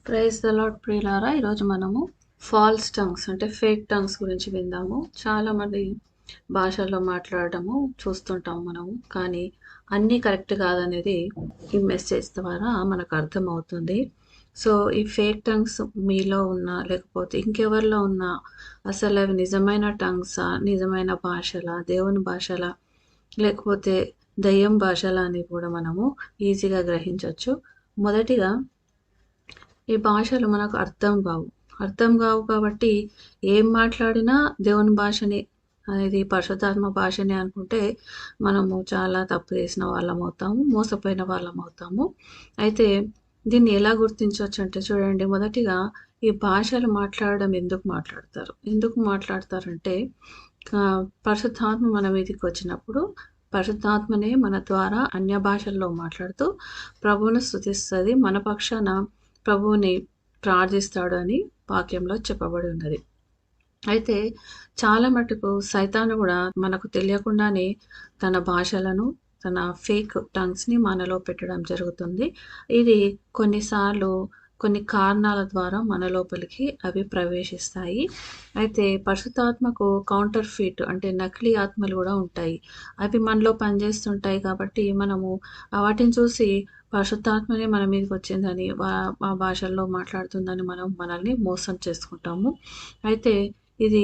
Praise the lord ప్రియులారా, ఈరోజు మనము ఫాల్స్ టంగ్స్ అంటే ఫేక్ టంగ్స్ గురించి విందాము. చాలామంది భాషల్లో మాట్లాడడము చూస్తుంటాం మనము, కానీ అన్నీ కరెక్ట్ కాదనేది ఈ మెసేజ్ ద్వారా మనకు అర్థమవుతుంది. సో ఈ ఫేక్ టంగ్స్ మీలో ఉన్నా లేకపోతే ఇంకెవరిలో ఉన్నా అసలు అవి నిజమైన టంగ్సా, నిజమైన భాషలా, దేవుని భాషలా, లేకపోతే దయ్యం భాషలా అని కూడా మనము ఈజీగా గ్రహించవచ్చు. మొదటిగా ఈ భాషలు మనకు అర్థం కావు కాబట్టి ఏం మాట్లాడినా దేవుని భాషనే, అనేది పరిశుద్ధాత్మ భాషనే అనుకుంటే మనము చాలా తప్పు చేసిన వాళ్ళం అవుతాము, మోసపోయిన వాళ్ళం అవుతాము. అయితే దీన్ని ఎలా గుర్తించవచ్చు అంటే చూడండి, మొదటిగా ఈ భాషలు మాట్లాడడం ఎందుకు మాట్లాడతారంటే పరిశుద్ధాత్మ మన మీదకి వచ్చినప్పుడు పరిశుద్ధాత్మనే మన ద్వారా అన్య భాషల్లో మాట్లాడుతూ ప్రభువును స్తుతిస్తుంది, మన పక్షాన ప్రభువుని ప్రార్థిస్తాడు అని వాక్యంలో చెప్పబడి ఉన్నది. అయితే చాలా మటుకు సైతాను కూడా మనకు తెలియకుండానే తన భాషలను, తన ఫేక్ టంగ్స్ని మనలో పెట్టడం జరుగుతుంది. ఇది కొన్నిసార్లు కొన్ని కారణాల ద్వారా మన లోపలికి అవి ప్రవేశిస్తాయి. అయితే పరిశుద్ధాత్మకు కౌంటర్ ఫీట్ అంటే నకిలీ ఆత్మలు కూడా ఉంటాయి. అవి మనలో పనిచేస్తుంటాయి కాబట్టి మనము వాటిని చూసి పరిశుద్ధాత్మనే మన మీదకి వచ్చిందని, ఆ భాషల్లో మాట్లాడుతుందని మనల్ని మోసం చేసుకుంటాము. అయితే ఇది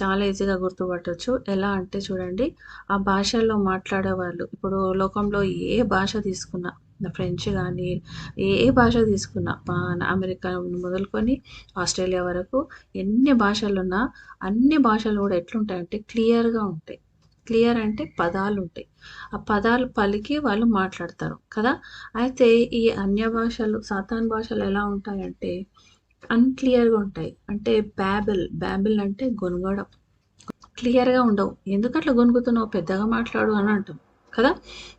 చాలా ఈజీగా గుర్తుపట్టొచ్చు. ఎలా అంటే చూడండి, ఆ భాషల్లో మాట్లాడేవాళ్ళు ఇప్పుడు లోకంలో ఏ భాష తీసుకున్నా, ఫ్రెంచ్ గానీ, ఏ భాష తీసుకున్నా, అమెరికా మొదలుకొని ఆస్ట్రేలియా వరకు ఎన్ని భాషలున్నా అన్ని భాషలు కూడా ఎట్లుంటాయంటే క్లియర్‌గా ఉంటాయి. క్లియర్ అంటే పదాలుంటాయి. ఆ పదాలు పలికి వాళ్ళు మాట్లాడతారు కదా! అయితే ఈ అన్య భాషలు, సాతాను భాషలు ఎలా ఉంటాయంటే అన్‌క్లియర్‌గా ఉంటాయి. అంటే బాబిల్ అంటే గొణగడం. క్లియర్‌గా ఉండవు. ఎందుకట్లా గొణుగుతున్నావు, పెద్దగా మాట్లాడు అని అంటాం కదా!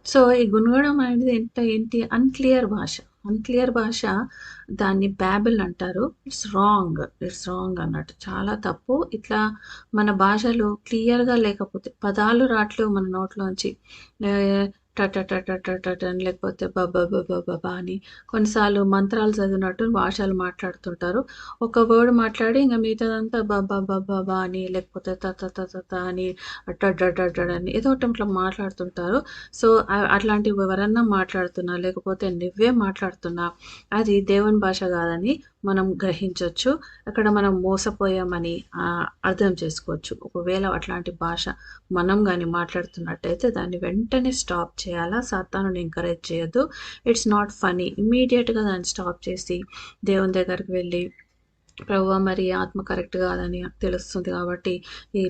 సో ఈ గొణగడం అనేది ఏంటి అన్‌క్లియర్ భాష, దాన్ని బాబిల్ అంటారు. ఇట్స్ రాంగ్ అన్నట్టు. చాలా తప్పు. ఇట్లా మన భాషలు క్లియర్‌గా లేకపోతే పదాలు రాట్లేవు మన నోట్లోంచి. ఆహ్, టటటటటట అని లేకపోతే బబబబబబ అని కొన్నిసార్లు మంత్రాలు చదివినట్టు భాషలు మాట్లాడుతుంటారు. ఒక వర్డ్ మాట్లాడి ఇంక మిగతాదంతా బబబబబ అని లేకపోతే తతతతత అని డడడడడ అని ఏదో ఒకటి ఇట్లా మాట్లాడుతుంటారు. సో అట్లాంటివి ఎవరన్నా మాట్లాడుతున్నా లేకపోతే నువ్వే మాట్లాడుతున్నా అది దేవుని భాష కాదని మనం గ్రహించొచ్చు. అక్కడ మనం మోసపోయామని అర్థం చేసుకోవచ్చు. ఒకవేళ అట్లాంటి భాష మనం గాని మాట్లాడుతున్నట్టయితే దాన్ని వెంటనే స్టాప్ చేయాలా. సాతానుని ఎంకరేజ్ చేయొద్దు. It's not funny. ఇమ్మీడియేట్‌గా దాన్ని స్టాప్ చేసి దేవుని దగ్గరికి వెళ్ళి, ప్రభువా మరి ఈ ఆత్మ కరెక్ట్ కాదని తెలుస్తుంది కాబట్టి ఈ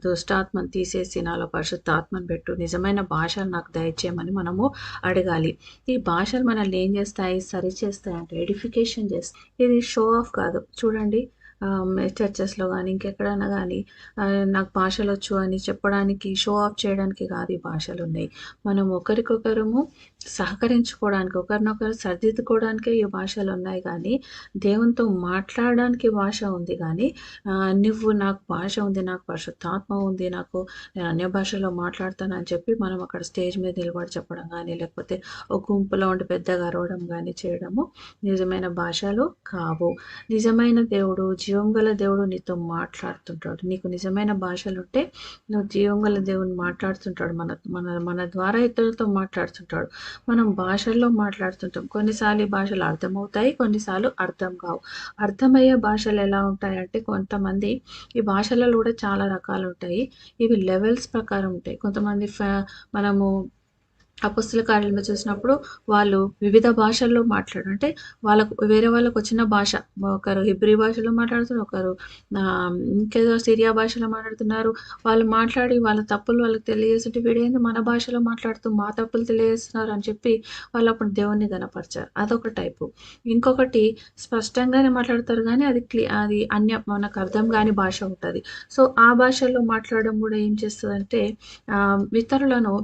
దుష్టాత్మను తీసేసి నాలో పరిశుద్ధాత్మను పెట్టు, నిజమైన భాషను నాకు దయచేయమని మనము అడగాలి. ఈ భాషలు మనల్ని ఏం చేస్తాయి, సరిచేస్తాయి అంటే ఎడిఫికేషన్ చేస్తాయి. ఇది షో ఆఫ్ కాదు. చూడండి, చర్చెస్‌లో గానీ, ఇంకెక్కడైనా గానీ నాకు భాషలొచ్చు అని చెప్పడానికి, షో ఆఫ్ చేయడానికి కాదు ఈ భాషలున్నాయి. మనం ఒకరికొకరము సహకరించుకోవడానికి, ఒకరినొకరు సరిదిద్దుకోవడానికే ఈ భాషలున్నాయి గానీ, దేవునితో మాట్లాడడానికి భాష ఉంది గానీ, నువ్వు నాకు భాష ఉంది, నాకు పరిశుద్ధాత్మ ఉంది, నేను అన్య భాషలో మాట్లాడతానని చెప్పి మనం అక్కడ స్టేజ్ మీద నిలబడి చెప్పడం గానీ, లేకపోతే ఒక గుంపులో ఉండి పెద్దగా అరవడం గానీ చేయడము నిజమైన భాషలు కావు. నిజమైన దేవుడు, జీవం గల దేవుడు నీతో మాట్లాడుతుంటాడు. నీకు నిజమైన భాషలుంటే నువ్వు జీవం గల దేవుడు మాట్లాడుతుంటాడు. మన మన మన ద్వారా ఇతరులతో మాట్లాడుతుంటాడు. మనం భాషల్లో మాట్లాడుతుంటాం. కొన్నిసార్లు ఈ భాషలు అర్థమవుతాయి, కొన్నిసార్లు అర్థం కావు. అర్థమయ్యే భాషలు ఎలా ఉంటాయంటే కొంతమంది, ఈ భాషలలో కూడా చాలా రకాలుంటాయి. ఇవి లెవెల్స్ ప్రకారం ఉంటాయి. కొంతమంది మనము అపోస్తల కార్యాలను చూసినప్పుడు వాళ్ళు వివిధ భాషల్లో అంటే వేరే వాళ్ళకొచ్చిన భాష. ఒకరు హెబ్రీ భాషలో మాట్లాడుతున్నారు, ఒకరు ఇంకేదో సిరియా భాషలో మాట్లాడుతున్నారు. వాళ్ళు మాట్లాడి వాళ్ళ తప్పులు వాళ్ళకి తెలియజేస్తుంటే వీడేంది మన భాషలో మాట్లాడుతూ మా తప్పులు తెలియజేస్తున్నారు అని చెప్పి వాళ్ళు అప్పుడు దేవుణ్ణి గనపరిచారు. అదొక టైపు. ఇంకొకటి స్పష్టంగానే మాట్లాడతారు గానీ అది మనకు అర్థం కాని భాష ఉంటది. సో ఆ భాషల్లో మాట్లాడడం కూడా ఏం చేస్తదంటే ఇతరులను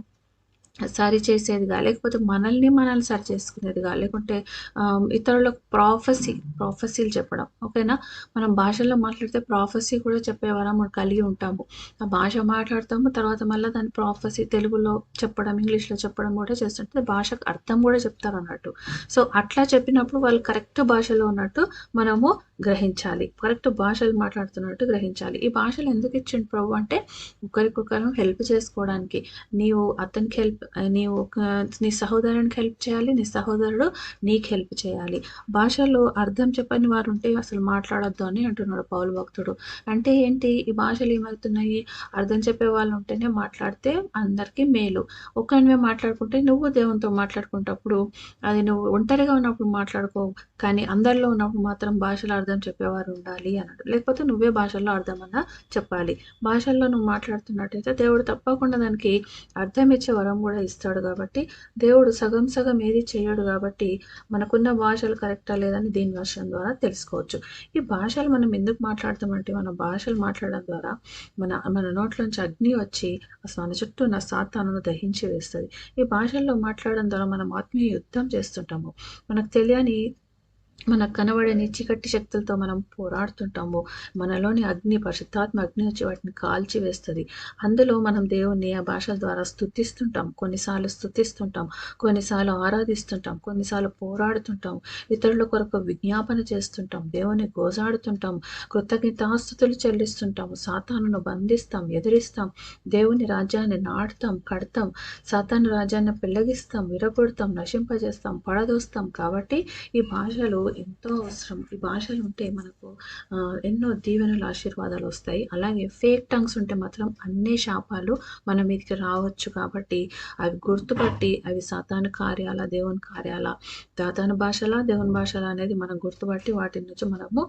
సరి చేసేదిగా, లేకపోతే మనల్ని సరి చేసుకునేదిగా, లేకుంటే ఇతరులకు ప్రాఫెసీలు చెప్పడం. ఓకేనా? మనం భాషల్లో మాట్లాడితే ప్రాఫెసీ కూడా చెప్పే వరం మనం కలిగి ఉంటాము. ఆ భాష మాట్లాడతాము. తర్వాత మళ్ళా దాని ప్రాఫెసీ తెలుగులో చెప్పడం, ఇంగ్లీష్‌లో చెప్పడం కూడా చేస్తుంటే భాషకు అర్థం కూడా చెప్తారన్నట్టు. సో, అట్లా చెప్పినప్పుడు వాళ్ళు కరెక్ట్ భాషలో ఉన్నట్టు మనము గ్రహించాలి. కరెక్ట్ భాషలు మాట్లాడుతున్నట్టు గ్రహించాలి. ఈ భాషలు ఎందుకు ఇచ్చిండు ప్రభు అంటే, ఒకరికొకరం హెల్ప్ చేసుకోవడానికి. నీవు అతనికి హెల్ప్ నీవు నీ సహోదరునికి హెల్ప్ చేయాలి. నీ సహోదరుడు నీకు హెల్ప్ చేయాలి. భాషలో అర్థం చెప్పని వారుంటే అసలు మాట్లాడొద్దు అని అంటున్నాడు పౌలు భక్తుడు. అంటే ఏంటి? ఈ భాషలు ఏమవుతున్నాయి? అర్థం చెప్పే వాళ్ళు ఉంటేనే మాట్లాడితే అందరికీ మేలు. ఒక్కనివే మాట్లాడుకుంటే నువ్వు దేవునితో మాట్లాడుకునేటప్పుడు అది నువ్వు ఒంటరిగా ఉన్నప్పుడు మాట్లాడుకో. కానీ అందరిలో ఉన్నప్పుడు మాత్రం భాషలో అర్థం చెప్పేవారు ఉండాలి అన్నాడు. లేకపోతే నువ్వే భాషల్లో అర్థమన్నా చెప్పాలి. భాషల్లో నువ్వు మాట్లాడుతున్నట్టయితే దేవుడు తప్పకుండా దానికి అర్థం ఇచ్చే వరం కూడా ఇస్తాడు కాబట్టి, దేవుడు సగం సగం ఏది చేయడు కాబట్టి, మనకున్న భాషలు కరెక్టా లేదని దీని వర్షం ద్వారా తెలుసుకోవచ్చు. ఈ భాషలు మనం ఎందుకు మాట్లాడతామంటే, మన భాషలు మాట్లాడడం ద్వారా మన మన నోట్లోంచి అగ్ని వచ్చి అసలు మన చుట్టూ ఉన్న సాతానును దహించి వేస్తది. ఈ భాషల్లో మాట్లాడడం ద్వారా మనం ఆత్మీయ యుద్ధం చేస్తుంటాము. మనకు తెలియని మనకు కనబడని చీకటి శక్తులతో మనం పోరాడుతుంటాము. మనలోని అగ్ని పరిశుద్ధాత్మ అగ్ని వచ్చి వాటిని కాల్చివేస్తది. అందులో మనం దేవుణ్ణి ఆ భాషల ద్వారా స్తుతిస్తుంటాం. కొన్నిసార్లు స్తుతిస్తుంటాం. కొన్నిసార్లు ఆరాధిస్తుంటాం. కొన్నిసార్లు పోరాడుతుంటాం. ఇతరుల కొరకు విజ్ఞాపన చేస్తుంటాం. దేవుని గోజాడుతుంటాం. కృతజ్ఞతాస్తుతులు చెల్లిస్తుంటాము. సాతానును బంధిస్తాం, ఎదిరిస్తాం. దేవుని రాజ్యాన్ని నాటుతాం, కడతాం. సాతాను రాజ్యాన్ని పెళ్లగిస్తాం, విరగొడతాం, నశింపజేస్తాం, పడదోస్తాం. కాబట్టి ఈ భాషలు ఎంతో అవసరం. ఈ భాషలు ఉంటే మనకు ఎన్నో దీవెనలు, ఆశీర్వాదాలు వస్తాయి. అలాగే ఫేక్ టంగ్స్ ఉంటే మాత్రం అన్ని శాపాలు మన మీదకి రావచ్చు. కాబట్టి అవి గుర్తుపట్టి అవి సాతాను కార్యాల, దేవుని కార్యాల, సాతాను భాషలా, దేవుని భాషలా అనేది మనం గుర్తుపట్టి వాటి నుంచి మనము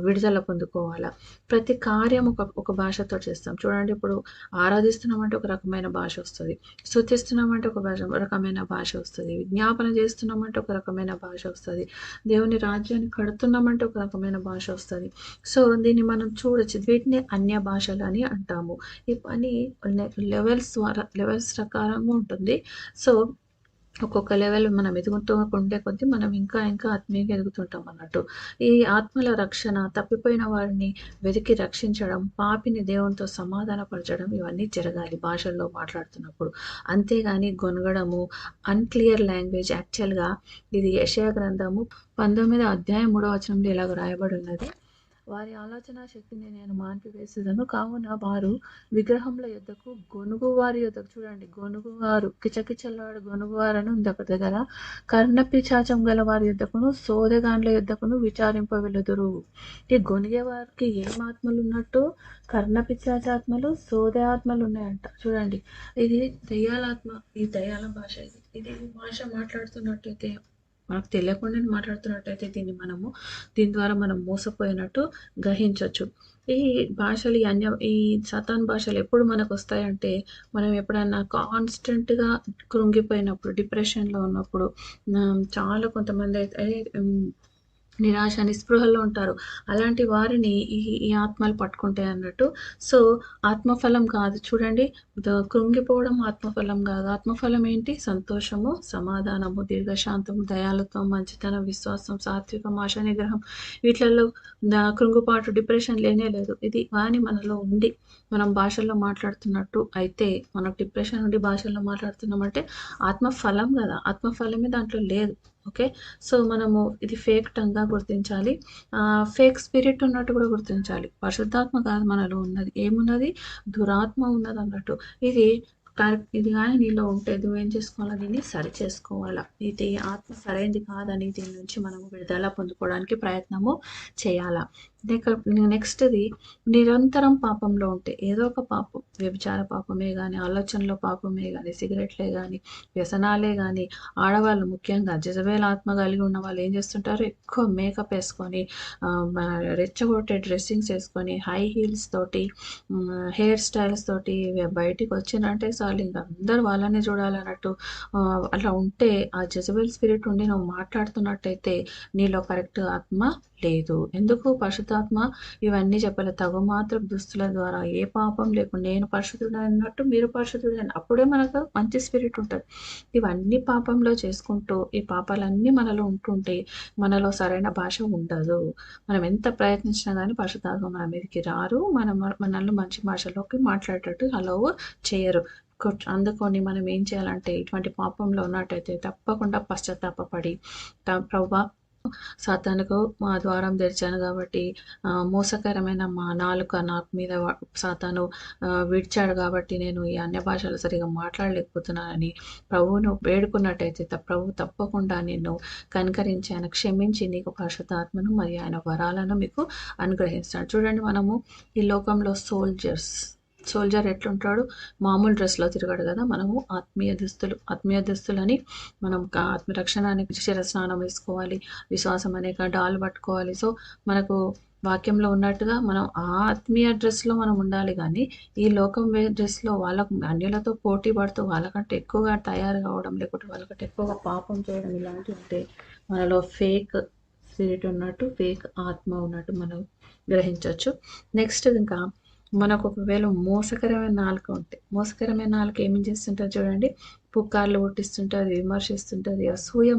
విడుదల పొందుకోవాలా. ప్రతి కార్యం ఒక భాషతో చేస్తాం. చూడండి, ఇప్పుడు ఆరాధిస్తున్నామంటే ఒక రకమైన భాష వస్తది. స్తుతిస్తున్నామంటే ఒక రకమైన భాష వస్తది. విజ్ఞాపన చేస్తున్నామంటే ఒక రకమైన భాష వస్తది. దేవుని రాజ్యాన్ని కడుతున్నామంటే ఒక రకమైన భాష వస్తది. సో, దీన్ని మనం చూడొచ్చు. వీటిని అన్య భాషలు అని అంటాము. ఈ పని లెవెల్స్ ప్రకారంగా ఉంటుంది. సో, ఒక్కొక్క లెవెల్ మనం ఎదుగుతూ ఉండే కొద్దీ మనం ఇంకా ఇంకా ఆత్మీయంగా ఎదుగుతుంటాం అన్నట్టు. ఈ ఆత్మల రక్షణ, తప్పిపోయిన వారిని వెతికి రక్షించడం, పాపిని దేవునితో సమాధానపరచడం ఇవన్నీ జరగాలి భాషల్లో మాట్లాడుతున్నప్పుడు. అంతేగాని గొనగడము, అన్‌క్లియర్ లాంగ్వేజ్ యాక్చువల్‌గా ఇది యెషయా గ్రంథము 19 అధ్యాయం 3వ వచనంలో ఇలాగ రాయబడి ఉన్నది. వారి ఆలోచనా శక్తిని నేను మాన్పివేసేదను. కావున వారు విగ్రహముల యొద్దకు, గొనుగువారి యొద్దకు, చూడండి గొనుగువారు, కిచకిచలాడు గొనుగువారు అని ఉంది అక్కడ దగ్గర. కర్ణపిశాచం గల వారి యొద్దకును, సోదెగాండ్ల యొద్దకును విచారింపవెలుదురు. ఈ గొనిగే వారికి ఏం ఆత్మలు ఉన్నట్టు? కర్ణపిశాచాత్మలు, సోదె ఆత్మలు ఉన్నాయంట. చూడండి, ఇది దయ్యాలాత్మ, ఈ దయ్యాల భాష. ఇది భాష మాట్లాడుతున్నట్టయితే, మనకు తెలియకుండానే మాట్లాడుతున్నట్టయితే దీని ద్వారా మనం మోసపోయినట్టు గ్రహించొచ్చు. ఈ భాషలు ఈ సతాన్ భాషలు ఎప్పుడు మనకొస్తాయంటే, మనం ఎప్పుడన్నా కాన్స్టెంట్‌గా కృంగిపోయినప్పుడు, డిప్రెషన్‌లో ఉన్నప్పుడు, చాలా కొంతమందయితే నిరాశ, నిస్పృహలో ఉంటారు. అలాంటి వారిని ఈ ఆత్మలు పట్టుకుంటాయి అన్నట్టు. సో, ఆత్మఫలం కాదు చూడండి. కృంగిపోవడం ఆత్మఫలం కాదు. ఆత్మఫలం ఏంటి? సంతోషము, సమాధానము, దీర్ఘశాంతము, దయాళుత్వం, మంచితనం, విశ్వాసం, సాత్వికం, ఆశా నిగ్రహం. వీటిలలో కృంగుపాటు, డిప్రెషన్ లేనే లేదు. ఇది కానీ మనలో ఉండి మనం భాషల్లో మాట్లాడుతున్నట్టు అయితే, మనకు డిప్రెషన్ ఉండి భాషల్లో మాట్లాడుతున్నామంటే ఆత్మఫలం కదా! ఆత్మఫలమే దాంట్లో లేదు. ఓకే. సో, మనము ఇది ఫేక్ టంగ్‌గా గుర్తించాలి. ఫేక్ స్పిరిట్ ఉన్నట్టు కూడా గుర్తించాలి. పరిశుద్ధాత్మ కాదు మనలో ఉన్నది. ఏమున్నది? దురాత్మ ఉన్నదన్నట్టు. ఇది గాని నీలో ఉంటే నువ్వేం చేసుకోవాలా? దీన్ని సరి చేసుకోవాలా. ఇది ఆత్మ సరైనది కాదని దీని నుంచి మనము విడుదల పొందుకోవడానికి ప్రయత్నము చేయాలా. నెక్స్ట్‌ది నిరంతరం పాపంలో ఉంటే, ఏదో ఒక పాపం, వ్యభిచార పాపమే గాని, ఆలోచనలో పాపమే గాని, సిగరెట్లే గాని, వ్యసనాలే గాని, ఆడవాళ్ళు ముఖ్యంగా జెజబెల్ ఆత్మ కలిగి ఉన్న వాళ్ళు ఏం చేస్తుంటారు? ఎక్కువ మేకప్ వేసుకొని, రెచ్చగొట్టే డ్రెస్సింగ్స్ వేసుకొని, హై హీల్స్ తోటి, హెయిర్ స్టైల్స్ తోటి బయటికి వచ్చిందంటే చాలు ఇంక అందరూ వాళ్ళనే చూడాలన్నట్టు అట్లా ఉంటే, ఆ జెజబెల్ స్పిరిట్ ఉండి నువ్వు మాట్లాడుతున్నట్టయితే నీలో కరెక్ట్ ఆత్మ లేదు. ఎందుకు? పరిశుద్ధ పరిశుద్ధాత్మ ఇవన్నీ చెప్పలే. తగు మాత్రపు దుస్తుల ద్వారా ఏ పాపం లేకుండా నేను పరిశుద్ధుడన్నట్టు మీరు పరిశుద్ధుడని అప్పుడే మనకు మంచి స్పిరిట్ ఉంటది. ఇవన్నీ పాపంలో చేసుకుంటూ ఈ పాపాలన్నీ మనలో ఉంటుంటే మనలో సరైన భాష ఉండదు. మనం ఎంత ప్రయత్నించినా గానీ పరిశుద్ధాత్మ మన మీదకి రారు. మనల్ని మంచి భాషలోకి మాట్లాడేటట్టు అలౌ చేయరు. అందుకని మనం ఏం చేయాలంటే ఇటువంటి పాపంలో ఉన్నట్టయితే తప్పకుండా పశ్చాత్తాపపడి ప్రభువా సాతానుకు మా ద్వారం తెరిచాను కాబట్టి మోసకరమైన మా నాలుక నాకు మీద సాతాను విడిచాడు కాబట్టి నేను ఈ అన్య భాషలు సరిగా మాట్లాడలేకపోతున్నానని ప్రభువును వేడుకున్నట్టయితే ప్రభు తప్పకుండా నిన్ను కనికరించి ఆయన క్షమించి నీకు పరిశుద్ధాత్మను మరియు ఆయన వరాలను మీకు అనుగ్రహిస్తాడు. చూడండి, మనము ఈ లోకంలో సోల్జర్ ఎట్లుంటాడు, మామూలు డ్రెస్లో తిరగడు కదా. మనము ఆత్మీయ దుస్తులని మనం ఆత్మరక్షణానికి శిరస్నానం వేసుకోవాలి, విశ్వాసం అనే డాల్ పట్టుకోవాలి. సో మనకు వాక్యంలో ఉన్నట్టుగా మనం ఆ ఆత్మీయ డ్రెస్లో మనం ఉండాలి. కానీ ఈ లోకం డ్రెస్లో వాళ్ళకు అన్యులతో పోటీ పడుతూ వాళ్ళకంటే ఎక్కువగా తయారు కావడం, లేకుంటే వాళ్ళకంటే ఎక్కువగా పాపం చేయడం ఇలాంటివి ఉంటే మనలో ఫేక్ స్పిరిట్ ఉన్నట్టు, ఫేక్ ఆత్మ ఉన్నట్టు మనం గ్రహించవచ్చు. నెక్స్ట్ ఇంకా మనకు ఒకవేళ మోసకరమైన నాలుక ఉంటే, మోసకరమైన నాలుక ఏమి చేస్తుంటుంది చూడండి, పుకార్లు పుట్టిస్తుంటుంది, విమర్శిస్తుంటుంది, అసూయ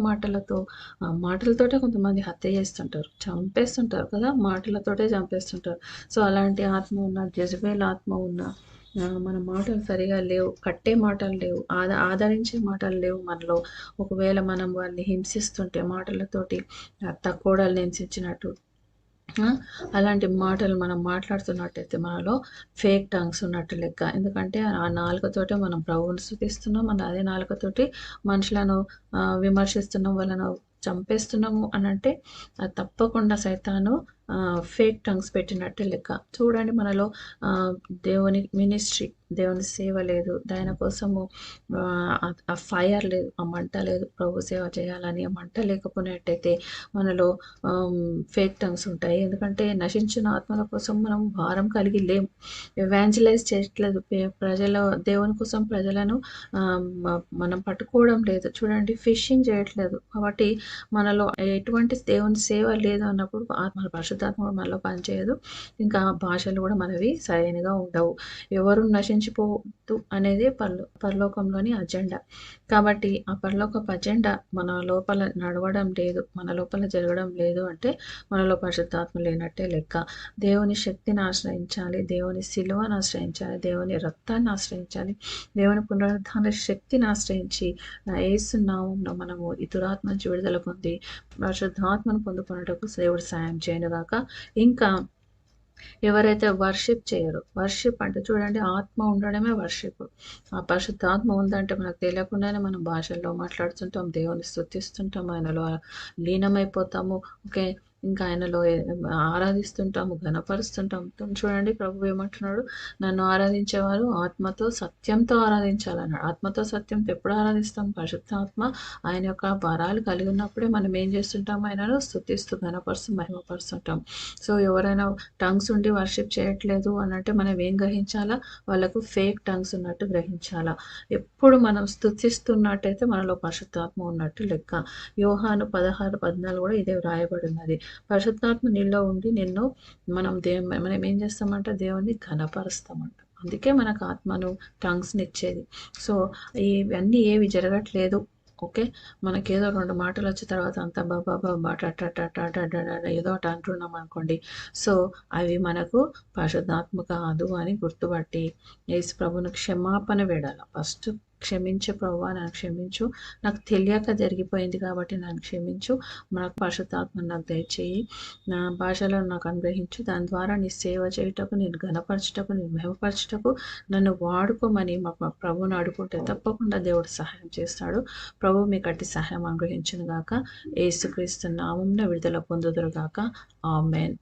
మాటలతోటే కొంతమంది హత్య చేస్తుంటారు, చంపేస్తుంటారు కదా, మాటలతోటే చంపేస్తుంటారు. సో అలాంటి ఆత్మ ఉన్న, జెజబేల్ ఆత్మ ఉన్న, మన మాటలు సరిగా లేవు, కట్టే మాటలు లేవు, ఆదరించే మాటలు లేవు మనలో. ఒకవేళ మనం వాళ్ళని హింసిస్తుంటే మాటలతోటి తక్కువడలు హింసించినట్టు అలాంటి మాటలు మనం మాట్లాడుతున్నట్టయితే మనలో ఫేక్ టంగ్స్ ఉన్నట్టు లెక్క. ఎందుకంటే ఆ నాలుకతోటే మనం ప్రభువుని స్తుతిస్తున్నాం, అదే నాలుకతోటి మనుషులను విమర్శిస్తున్నాం, వాళ్ళను చంపేస్తున్నాము అని అంటే అది తప్పకుండా సైతాను ఫేక్ టంగ్స్ పెట్టినట్టే లెక్క. చూడండి, మనలో దేవుని మినిస్ట్రీ, దేవుని సేవ లేదు, దాని కోసము ఆ ఫైర్ లేదు, ఆ మంట లేదు, ప్రభు సేవ చేయాలని ఆ మంట లేకపోయినట్టయితే మనలో ఫేక్ టంగ్స్ ఉంటాయి. ఎందుకంటే నశించిన ఆత్మల కోసం మనం భారం కలిగి లేము, ఎవాంజలైజ్ చేయట్లేదు, దేవుని కోసం ప్రజలను మనం పట్టుకోవడం లేదు. చూడండి, ఫిషింగ్ చేయట్లేదు. కాబట్టి మనలో ఎటువంటి దేవుని సేవ లేదు అన్నప్పుడు మన పరిశుద్ధాత్మ మనలో పనిచేయదు. ఇంకా భాషలు కూడా మనవి సరైనగా ఉండవు. ఎవరు నశించిపోవద్దు అనేది పరలోకంలోని అజెండా. కాబట్టి ఆ పరలోకపు అజెండా మన లోపల నడవడం లేదు, మన లోపల జరగడం లేదు అంటే మనలో పరిశుద్ధాత్మ లేనట్టే లెక్క. దేవుని శక్తిని ఆశ్రయించాలి, దేవుని శిలువను ఆశ్రయించాలి, దేవుని రక్తాన్ని ఆశ్రయించాలి, దేవుని పునరుద్ధాన శక్తిని ఆశ్రయించి యేసు నామమున మనము ఈ దురాత్మ నుంచి విడుదల పొంది పరిశుద్ధాత్మను పొందుకున్నటకు దేవుడు సాయం చేయనుగాక. ఇంకా ఎవరైతే వర్షిప్ చేయరు, వర్షిప్ అంటే చూడండి, ఆత్మ ఉండడమే వర్షిప్. ఆ పరిశుద్ధాత్మ ఉందంటే మనకు తెలియకుండానే మనం భాషల్లో మాట్లాడుతుంటాం, దేవుని స్తుతిస్తుంటాం, ఆయనలో లీనమైపోతాము. ఓకే, ఇంకా ఆయనలో ఆరాధిస్తుంటాము, ఘనపరుస్తుంటాం. చూడండి, ప్రభు ఏమంటున్నాడు, నన్ను ఆరాధించేవారు ఆత్మతో సత్యంతో ఆరాధించాలన్నాడు. ఆత్మతో సత్యంతో ఎప్పుడు ఆరాధిస్తాం? పరిశుద్ధాత్మ ఆయన యొక్క వరాలు కలిగి ఉన్నప్పుడే మనం ఏం చేస్తుంటాం? ఆయనను స్తుతిస్తూ ఘనపరుస్తూ మహిమపరుస్తుంటాం. సో ఎవరైనా టంగ్స్ ఉండి వర్షిప్ చేయట్లేదు అని అంటే మనం ఏం గ్రహించాలా? వాళ్ళకు ఫేక్ టంగ్స్ ఉన్నట్టు గ్రహించాలా. ఎప్పుడు మనం స్తుతిస్తున్నట్టయితే మనలో పరిశుద్ధాత్మ ఉన్నట్టు లెక్క. యోహాను 16:14 కూడా ఇదే వ్రాయబడి ఉన్నది. పరిశుద్ధాత్మ నీలో ఉండి మనం ఏం చేస్తామంటే దేవుని ఘనపరుస్తామంట. అందుకే మనకు ఆత్మను టంగ్స్ని ఇచ్చేది. సో ఇవన్నీ ఏవి జరగట్లేదు. ఓకే, మనకేదో 2 మాటలు వచ్చిన తర్వాత అంత బాబా ఏదో ఒకటి అంటున్నాం అనుకోండి. సో అవి మనకు పరిశుద్ధాత్మ కాదు అని గుర్తుపట్టి యేసు ప్రభువును క్షమాపణ వేడాలి. ఫస్ట్ క్షమించు ప్రభువా, నన్ను క్షమించు, నాకు తెలియక జరిగిపోయింది కాబట్టి నన్ను క్షమించు, నాకు పరిశుద్ధాత్మ నాకు దయచేయి, నా భాషలో నాకు అనుగ్రహించు, దాని ద్వారా నీ సేవ చేయుటకు, నేను ఘనపరచుటకు, నేను మహిమపరచుటకు నన్ను వాడుకోమని మా ప్రభువును అడుగుంటే తప్పకుండా దేవుడు సహాయం చేస్తాడు. ప్రభు మీకు అట్టి సహాయం అనుగ్రహించును గాక. యేసుక్రీస్తు నామమున విడుదల పొందుదురు గాక. ఆమేన్.